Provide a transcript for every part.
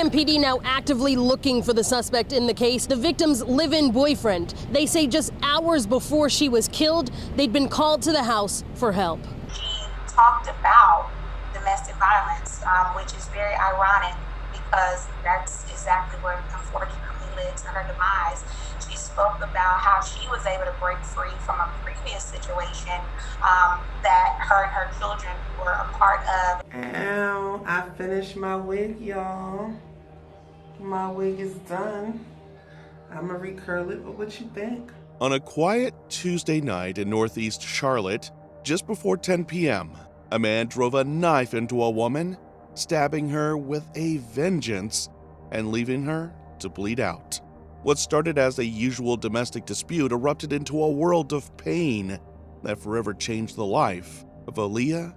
MPD now actively looking for the suspect in the case, the victim's live-in boyfriend. They say just hours before she was killed, they'd been called to the house for help. He talked about domestic violence, which is very ironic because that's exactly what unfortunately led to her demise. She spoke about how she was able to break free from a previous situation that her and her children were a part of. Ow, I finished my wig, y'all. My wig is done. I'ma recurl it, but what you think? On a quiet Tuesday night in Northeast Charlotte, just before 10 p.m., a man drove a knife into a woman, stabbing her with a vengeance and leaving her to bleed out. What started as a usual domestic dispute erupted into a world of pain that forever changed the life of Aaliyah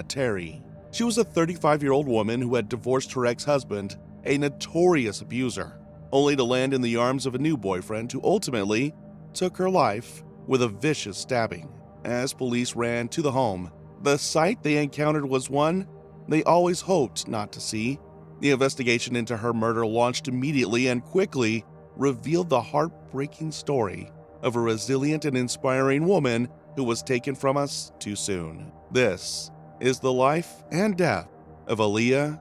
Terry. She was a 35-year-old woman who had divorced her ex-husband, a notorious abuser, only to land in the arms of a new boyfriend who ultimately took her life with a vicious stabbing. As police ran to the home, the sight they encountered was one they always hoped not to see. The investigation into her murder launched immediately and quickly revealed the heartbreaking story of a resilient and inspiring woman who was taken from us too soon. This is the life and death of Aaliyah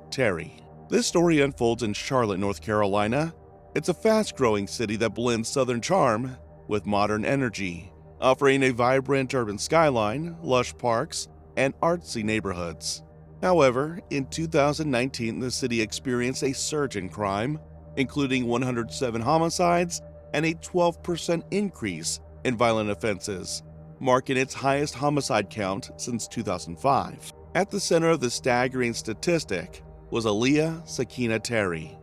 Terry. This story unfolds in Charlotte, North Carolina. It's a fast-growing city that blends Southern charm with modern energy, offering a vibrant urban skyline, lush parks, and artsy neighborhoods. However, in 2019, the city experienced a surge in crime, including 107 homicides and a 12% increase in violent offenses, marking its highest homicide count since 2005. At the center of the staggering statistic was Aaliyah Terry,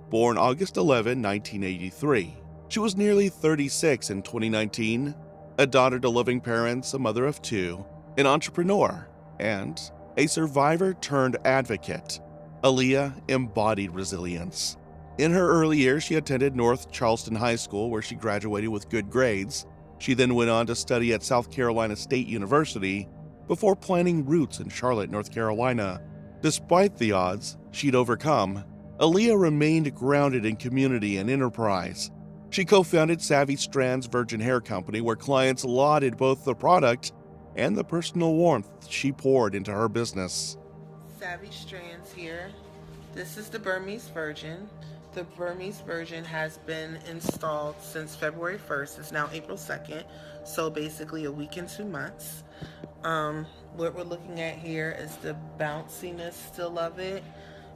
born August 11, 1983. She was nearly 36 in 2019, a daughter to loving parents, a mother of two, an entrepreneur, and a survivor-turned-advocate. Aaliyah embodied resilience. In her early years, she attended North Charleston High School, where she graduated with good grades. She then went on to study at South Carolina State University before planting roots in Charlotte, North Carolina. Despite the odds she'd overcome, Aaliyah remained grounded in community and enterprise. She co-founded Savvy Strands Virgin Hair Company, where clients lauded both the product and the personal warmth she poured into her business. Savvy Strands here. This is the Burmese Virgin. The Burmese Virgin has been installed since February 1st. It's now April 2nd, so basically a week and 2 months. What we're looking at here is the bounciness still of it.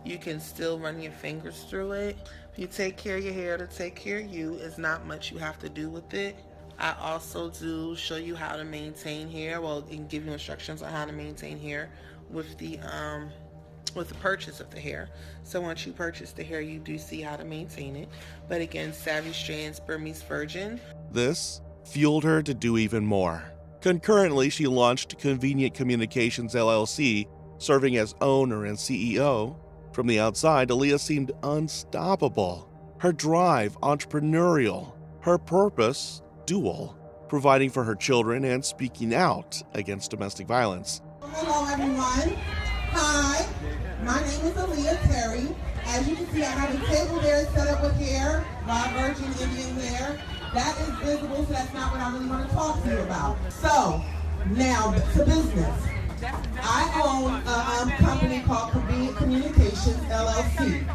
You can still run your fingers through it. If you take care of your hair to take care of you, it's not much you have to do with it. I also do show you how to maintain hair. Well, it can give you instructions on how to maintain hair with the purchase of the hair. So once you purchase the hair, you do see how to maintain it. But again, Savvy Strands Burmese Virgin. This fueled her to do even more. Concurrently, she launched Convenient Communications LLC, serving as owner and CEO. From the outside, Aaliyah seemed unstoppable. Her drive, entrepreneurial. Her purpose, dual, providing for her children and speaking out against domestic violence. Hello, everyone. Hi, my name is Aaliyah Terry. As you can see, I have a table there set up with hair, raw virgin Indian hair. That is visible, so that's not what I really want to talk to you about. So, now to business. I own a company called Convenient Communications LLC.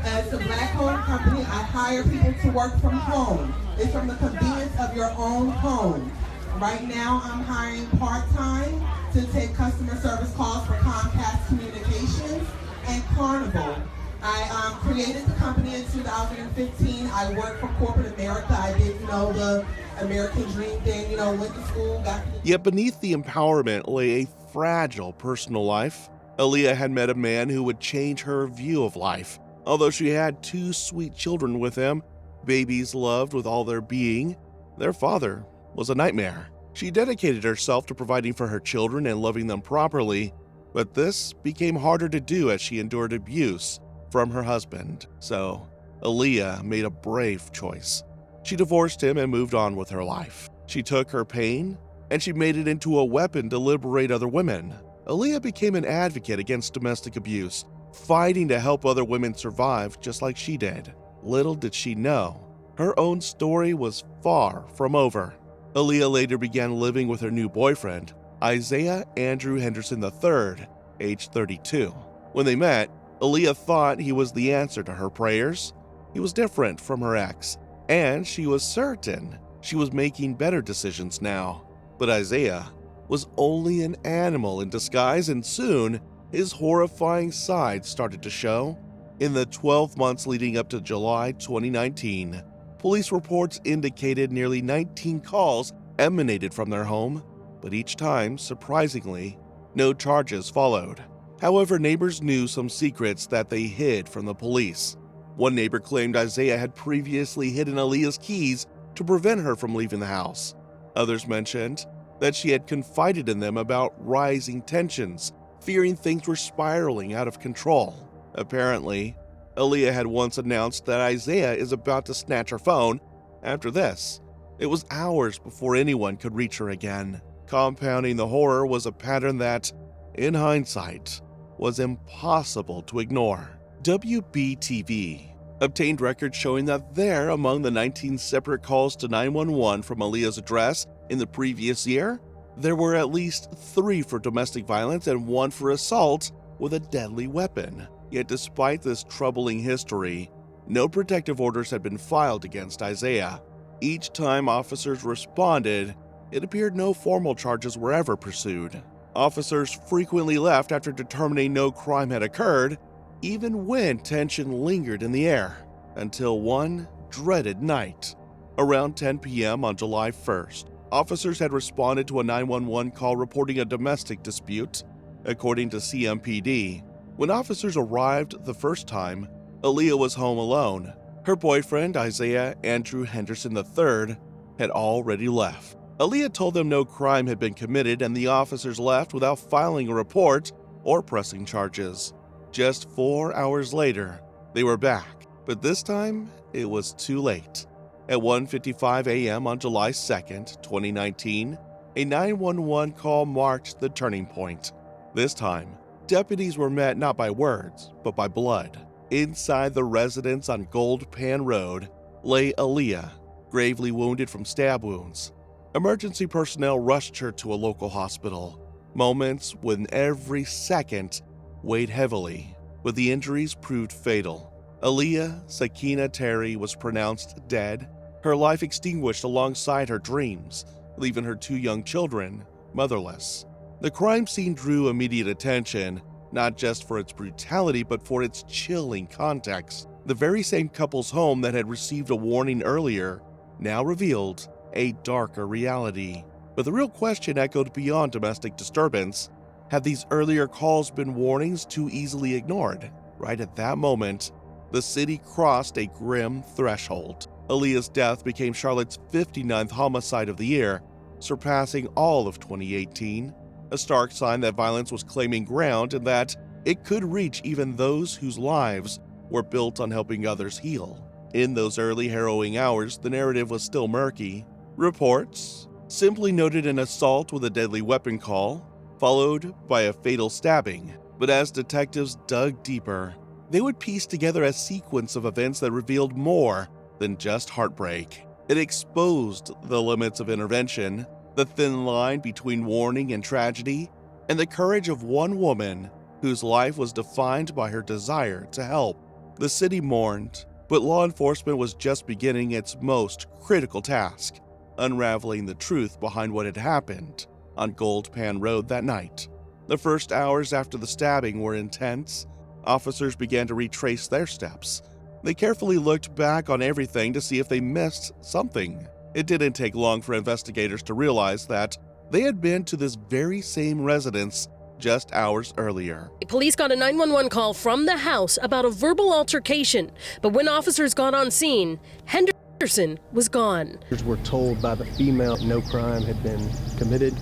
It's a black-owned company. I hire people to work from home. It's from the convenience of your own home. Right now, I'm hiring part-time to take customer service calls for Comcast Communications and Carnival. I created the company in 2015. I worked for corporate America. I did, the American dream thing, went to school, got to... Yet beneath the empowerment lay a fragile personal life. Aaliyah had met a man who would change her view of life. Although she had 2 sweet children with him, babies loved with all their being, their father was a nightmare. She dedicated herself to providing for her children and loving them properly, but this became harder to do as she endured abuse from her husband. So, Aaliyah made a brave choice. She divorced him and moved on with her life. She took her pain and she made it into a weapon to liberate other women. Aaliyah became an advocate against domestic abuse, fighting to help other women survive just like she did. Little did she know, her own story was far from over. Aaliyah later began living with her new boyfriend, Isaiah Andrew Henderson III, age 32. When they met, Aaliyah thought he was the answer to her prayers. He was different from her ex, and she was certain she was making better decisions now. But Isaiah was only an animal in disguise, and soon his horrifying side started to show. In the 12 months leading up to July 2019, police reports indicated nearly 19 calls emanated from their home, but each time, surprisingly, no charges followed. However, neighbors knew some secrets that they hid from the police. One neighbor claimed Isaiah had previously hidden Aaliyah's keys to prevent her from leaving the house. Others mentioned that she had confided in them about rising tensions, fearing things were spiraling out of control. Apparently, Aaliyah had once announced that Isaiah is about to snatch her phone. After this, it was hours before anyone could reach her again. Compounding the horror was a pattern that, in hindsight, was impossible to ignore. WBTV obtained records showing that there, among the 19 separate calls to 911 from Aaliyah's address in the previous year, there were at least 3 for domestic violence and 1 for assault with a deadly weapon. Yet despite this troubling history, no protective orders had been filed against Isaiah. Each time officers responded, it appeared no formal charges were ever pursued. Officers frequently left after determining no crime had occurred, even when tension lingered in the air, until one dreaded night. Around 10 p.m. on July 1st, officers had responded to a 911 call reporting a domestic dispute. According to CMPD, when officers arrived the first time, Aaliyah was home alone. Her boyfriend, Isaiah Andrew Henderson III, had already left. Aaliyah told them no crime had been committed, and the officers left without filing a report or pressing charges. Just 4 hours later, they were back, but this time it was too late. At 1:55 a.m. on July 2nd, 2019, a 911 call marked the turning point. This time, deputies were met not by words, but by blood. Inside the residence on Gold Pan Road lay Aaliyah, gravely wounded from stab wounds. Emergency personnel rushed her to a local hospital. Moments when every second weighed heavily, but the injuries proved fatal. Aaliyah Terry was pronounced dead, her life extinguished alongside her dreams, leaving her 2 young children motherless. The crime scene drew immediate attention, not just for its brutality, but for its chilling context. The very same couple's home that had received a warning earlier now revealed a darker reality. But the real question echoed beyond domestic disturbance. Had these earlier calls been warnings too easily ignored? Right at that moment, the city crossed a grim threshold. Aaliyah's death became Charlotte's 59th homicide of the year, surpassing all of 2018, a stark sign that violence was claiming ground and that it could reach even those whose lives were built on helping others heal. In those early harrowing hours, the narrative was still murky. Reports simply noted an assault with a deadly weapon call, followed by a fatal stabbing. But as detectives dug deeper, they would piece together a sequence of events that revealed more than just heartbreak. It exposed the limits of intervention, the thin line between warning and tragedy, and the courage of one woman whose life was defined by her desire to help. The city mourned, but law enforcement was just beginning its most critical task, unraveling the truth behind what had happened on Gold Pan Road that night. The first hours after the stabbing were intense. Officers began to retrace their steps. They carefully looked back on everything to see if they missed something. It didn't take long for investigators to realize that they had been to this very same residence just hours earlier. Police got a 911 call from the house about a verbal altercation, but when officers got on scene, Henderson was gone. Were told by the female no crime had been committed.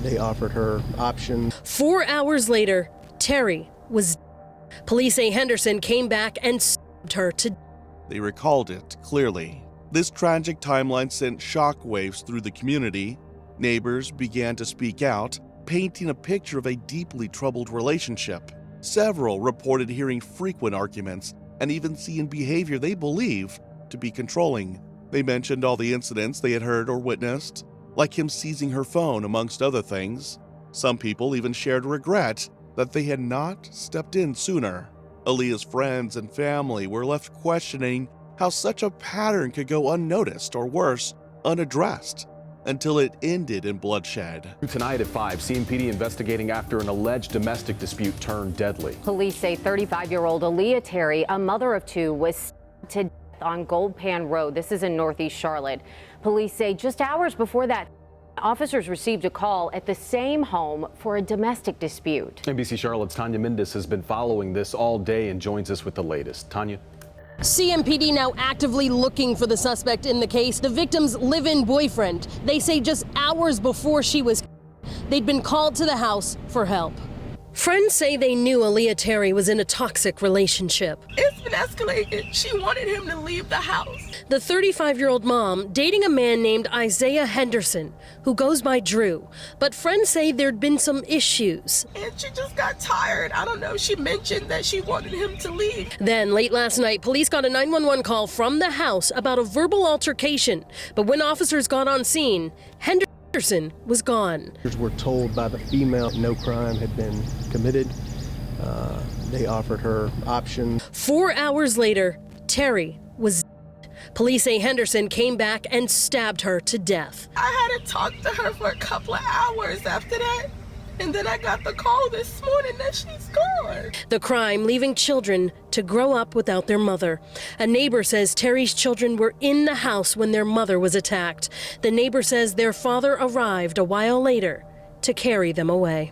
They offered her options. 4 hours later, Terry was dead. Police say Henderson came back and stabbed her to death. They recalled it clearly. This tragic timeline sent shockwaves through the community. Neighbors began to speak out, painting a picture of a deeply troubled relationship. Several reported hearing frequent arguments and even seeing behavior they believe to be controlling. They mentioned all the incidents they had heard or witnessed, like him seizing her phone, amongst other things. Some people even shared regret that they had not stepped in sooner. Aaliyah's friends and family were left questioning how such a pattern could go unnoticed or worse, unaddressed, until it ended in bloodshed. Tonight at 5, CMPD investigating after an alleged domestic dispute turned deadly. Police say 35-year-old Aaliyah Terry, a mother of two, was stabbed to death on Gold Pan Road. This is in Northeast Charlotte. Police say just hours before that, officers received a call at the same home for a domestic dispute. NBC Charlotte's Tanya Mendes has been following this all day and joins us with the latest. Tanya. CMPD now actively looking for the suspect in the case, the victim's live-in boyfriend. They say just hours before she was killed, they'd been called to the house for help. Friends say they knew Aaliyah Terry was in a toxic relationship. It's been escalating. She wanted him to leave the house. The 35-year-old mom dating a man named Isaiah Henderson, who goes by Drew. But friends say there'd been some issues. And she just got tired. I don't know. She mentioned that she wanted him to leave. Then, late last night, police got a 911 call from the house about a verbal altercation. But when officers got on scene, Henderson was gone. Were told by the female no crime had been committed. They offered her options. 4 hours later, Terry was dead. Police say Henderson came back and stabbed her to death. I hadn't talked to her for a couple of hours after that. And then I got the call this morning that she's gone. The crime leaving children to grow up without their mother. A neighbor says Terry's children were in the house when their mother was attacked. The neighbor says their father arrived a while later to carry them away.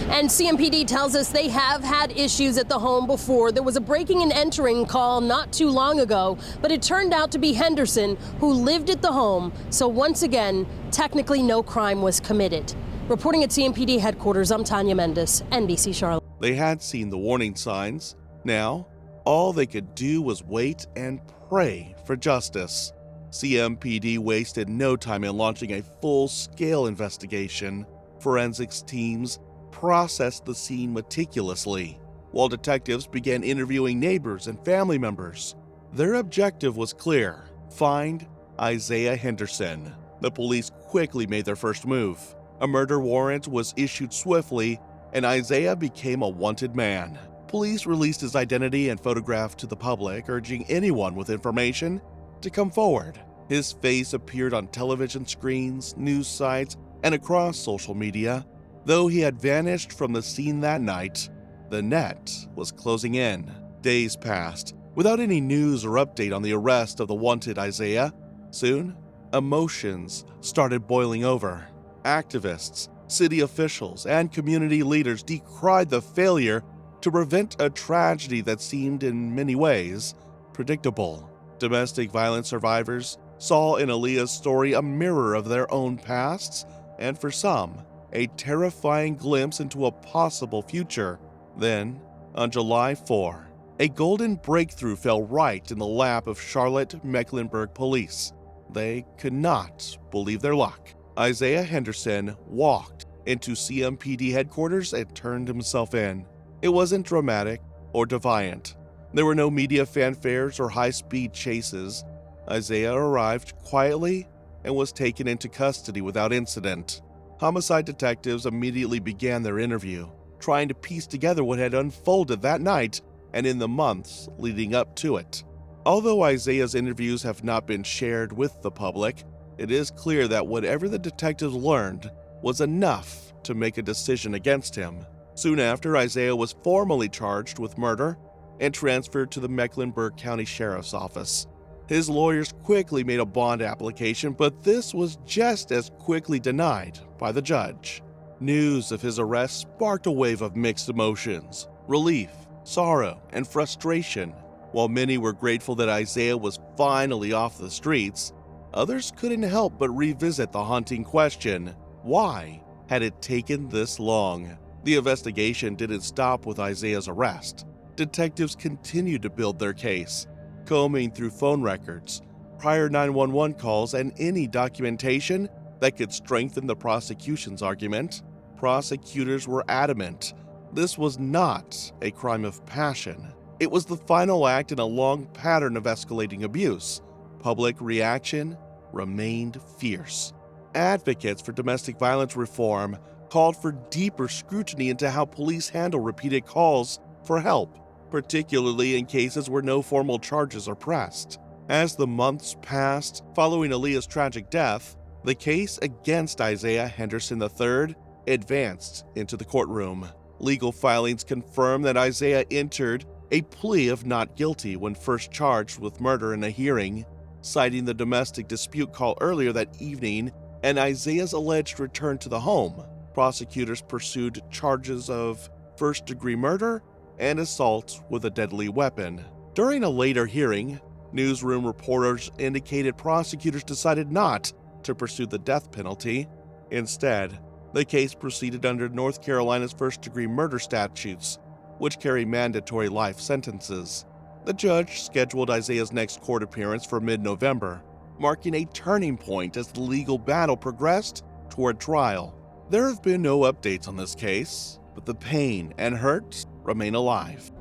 And CMPD tells us they have had issues at the home before. There was a breaking and entering call not too long ago, but it turned out to be Henderson who lived at the home. So once again, technically no crime was committed. Reporting at CMPD headquarters, I'm Tanya Mendes, NBC Charlotte. They had seen the warning signs. Now, all they could do was wait and pray for justice. CMPD wasted no time in launching a full-scale investigation. Forensics teams processed the scene meticulously, while detectives began interviewing neighbors and family members. Their objective was clear: find Isaiah Henderson. The police quickly made their first move. A murder warrant was issued swiftly, and Isaiah became a wanted man. Police released his identity and photograph to the public, urging anyone with information to come forward. His face appeared on television screens, news sites, and across social media. Though he had vanished from the scene that night, the net was closing in. Days passed without any news or update on the arrest of the wanted Isaiah. Soon, emotions started boiling over. Activists, city officials, and community leaders decried the failure to prevent a tragedy that seemed in many ways predictable. Domestic violence survivors saw in Aaliyah's story a mirror of their own pasts, and for some, a terrifying glimpse into a possible future. Then, on July 4, a golden breakthrough fell right in the lap of Charlotte Mecklenburg police. They could not believe their luck. Isaiah Henderson walked into CMPD headquarters and turned himself in. It wasn't dramatic or defiant. There were no media fanfares or high-speed chases. Isaiah arrived quietly and was taken into custody without incident. Homicide detectives immediately began their interview, trying to piece together what had unfolded that night and in the months leading up to it. Although Isaiah's interviews have not been shared with the public, it is clear that whatever the detectives learned was enough to make a decision against him. Soon after, Isaiah was formally charged with murder and transferred to the Mecklenburg County Sheriff's Office. His lawyers quickly made a bond application, but this was just as quickly denied by the judge. News of his arrest sparked a wave of mixed emotions: relief, sorrow, and frustration. While many were grateful that Isaiah was finally off the streets, others couldn't help but revisit the haunting question: why had it taken this long? The investigation didn't stop with Isaiah's arrest. Detectives continued to build their case, combing through phone records, prior 911 calls, and any documentation that could strengthen the prosecution's argument. Prosecutors were adamant This was not a crime of passion. It was the final act in a long pattern of escalating abuse. Public reaction remained fierce. Advocates for domestic violence reform called for deeper scrutiny into how police handle repeated calls for help, particularly in cases where no formal charges are pressed. As the months passed following Aaliyah's tragic death, the case against Isaiah Henderson III advanced into the courtroom. Legal filings confirm that Isaiah entered a plea of not guilty when first charged with murder in a hearing, citing the domestic dispute call earlier that evening and Isaiah's alleged return to the home. Prosecutors pursued charges of first-degree murder and assault with a deadly weapon. During a later hearing, newsroom reporters indicated prosecutors decided not to pursue the death penalty. Instead, the case proceeded under North Carolina's first-degree murder statutes, which carry mandatory life sentences. The judge scheduled Isaiah's next court appearance for mid-November, marking a turning point as the legal battle progressed toward trial. There have been no updates on this case, but the pain and hurt remain alive.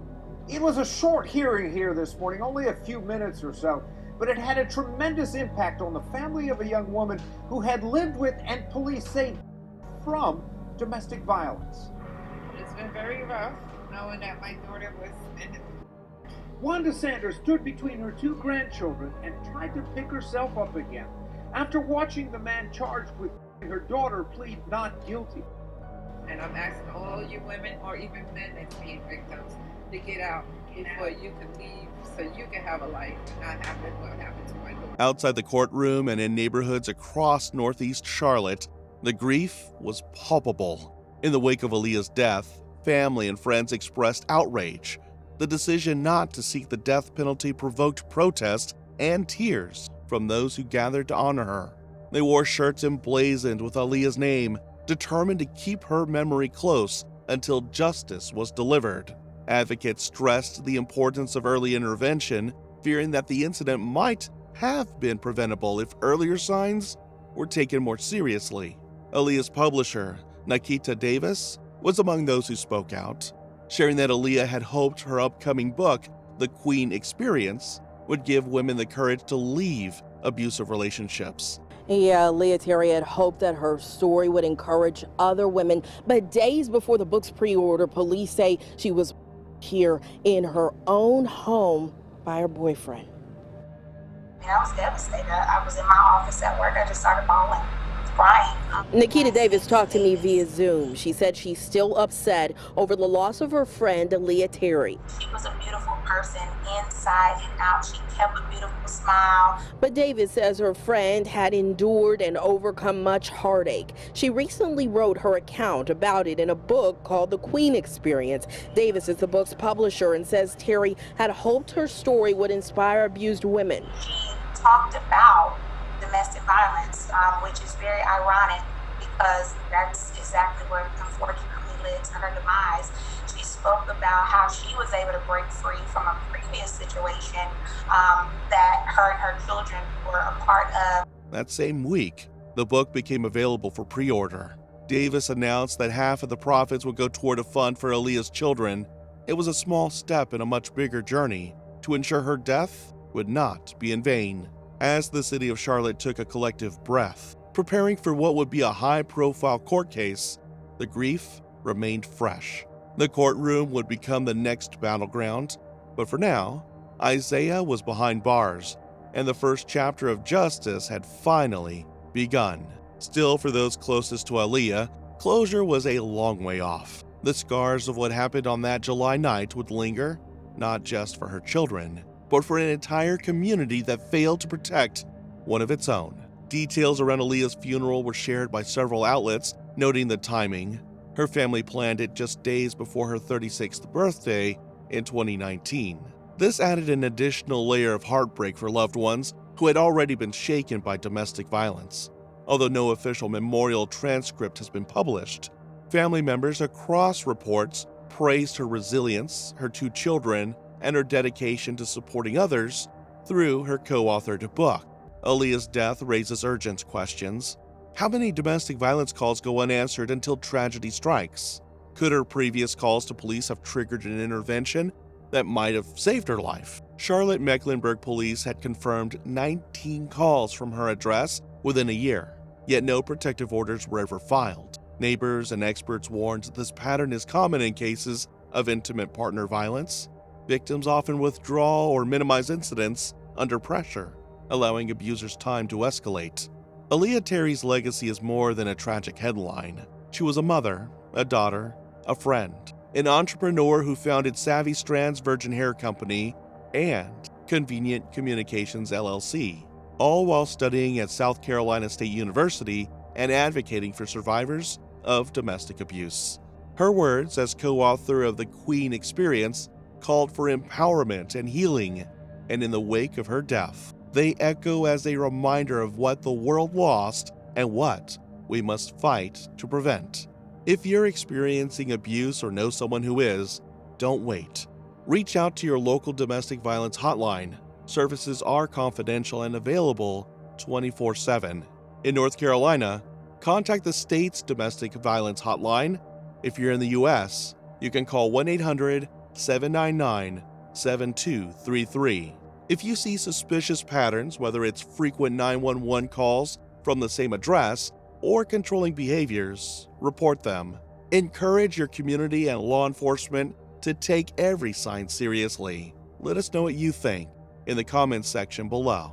It was a short hearing here this morning, only a few minutes or so, but it had a tremendous impact on the family of a young woman who had lived with, and police say, from domestic violence. It's been very rough knowing that my daughter was in it. Wanda Sanders stood between her two grandchildren and tried to pick herself up again after watching the man charged with her daughter plead not guilty. And I'm asking all you women or even men that's being victims to get out before you can leave so you can have a life and not happen what happened to my daughter. Outside the courtroom and in neighborhoods across Northeast Charlotte, the grief was palpable. In the wake of Aaliyah's death, family and friends expressed outrage. The decision not to seek the death penalty provoked protest and tears from those who gathered to honor her. They wore shirts emblazoned with Aaliyah's name, determined to keep her memory close until justice was delivered. Advocates stressed the importance of early intervention, fearing that the incident might have been preventable if earlier signs were taken more seriously. Aaliyah's publisher, Nikita Davis, was among those who spoke out, sharing that Aaliyah had hoped her upcoming book, The Queen Experience, would give women the courage to leave abusive relationships. Yeah, Aaliyah Terry had hoped that her story would encourage other women, but days before the book's pre-order, police say she was here in her own home by her boyfriend. I was devastated. I was in my office at work. I just started bawling, crying. Nikita Davis talked to me via Zoom. She said she's still upset over the loss of her friend, Aaliyah Terry. She was a beautiful person inside and out. She kept a beautiful smile. But Davis says her friend had endured and overcome much heartache. She recently wrote her account about it in a book called The Queen Experience. Davis is the book's publisher and says Terry had hoped her story would inspire abused women. She talked about domestic violence, which is very ironic because that's exactly where unfortunately led to her demise. She spoke about how she was able to break free from a previous situation that her and her children were a part of. That same week, the book became available for pre-order. Davis announced that half of the profits would go toward a fund for Aaliyah's children. It was a small step in a much bigger journey to ensure her death would not be in vain. As the city of Charlotte took a collective breath, preparing for what would be a high-profile court case, the grief remained fresh. The courtroom would become the next battleground, but for now, Isaiah was behind bars, and the first chapter of justice had finally begun. Still, for those closest to Aaliyah, closure was a long way off. The scars of what happened on that July night would linger, not just for her children, but for an entire community that failed to protect one of its own. Details around Aaliyah's funeral were shared by several outlets, noting the timing. Her family planned it just days before her 36th birthday in 2019. This added an additional layer of heartbreak for loved ones who had already been shaken by domestic violence. Although no official memorial transcript has been published, family members across reports praised her resilience, her two children, and her dedication to supporting others through her co-authored book. Aaliyah's death raises urgent questions. How many domestic violence calls go unanswered until tragedy strikes? Could her previous calls to police have triggered an intervention that might have saved her life? Charlotte Mecklenburg police had confirmed 19 calls from her address within a year, yet no protective orders were ever filed. Neighbors and experts warned this pattern is common in cases of intimate partner violence. Victims often withdraw or minimize incidents under pressure, allowing abusers time to escalate. Aaliyah Terry's legacy is more than a tragic headline. She was a mother, a daughter, a friend, an entrepreneur who founded Savvy Strands Virgin Hair Company and Convenient Communications LLC, all while studying at South Carolina State University and advocating for survivors of domestic abuse. Her words, as co-author of the Queen Experience, called for empowerment and healing, and in the wake of her death, they echo as a reminder of what the world lost and what we must fight to prevent. If you're experiencing abuse or know someone who is, don't wait. Reach out to your local domestic violence hotline. Services are confidential and available 24/7. In North Carolina, contact the state's domestic violence hotline. If you're in the U.S., you can call 1-800-799-7233. If you see suspicious patterns, whether it's frequent 911 calls from the same address or controlling behaviors, report them. Encourage your community and law enforcement to take every sign seriously. Let us know what you think in the comments section below.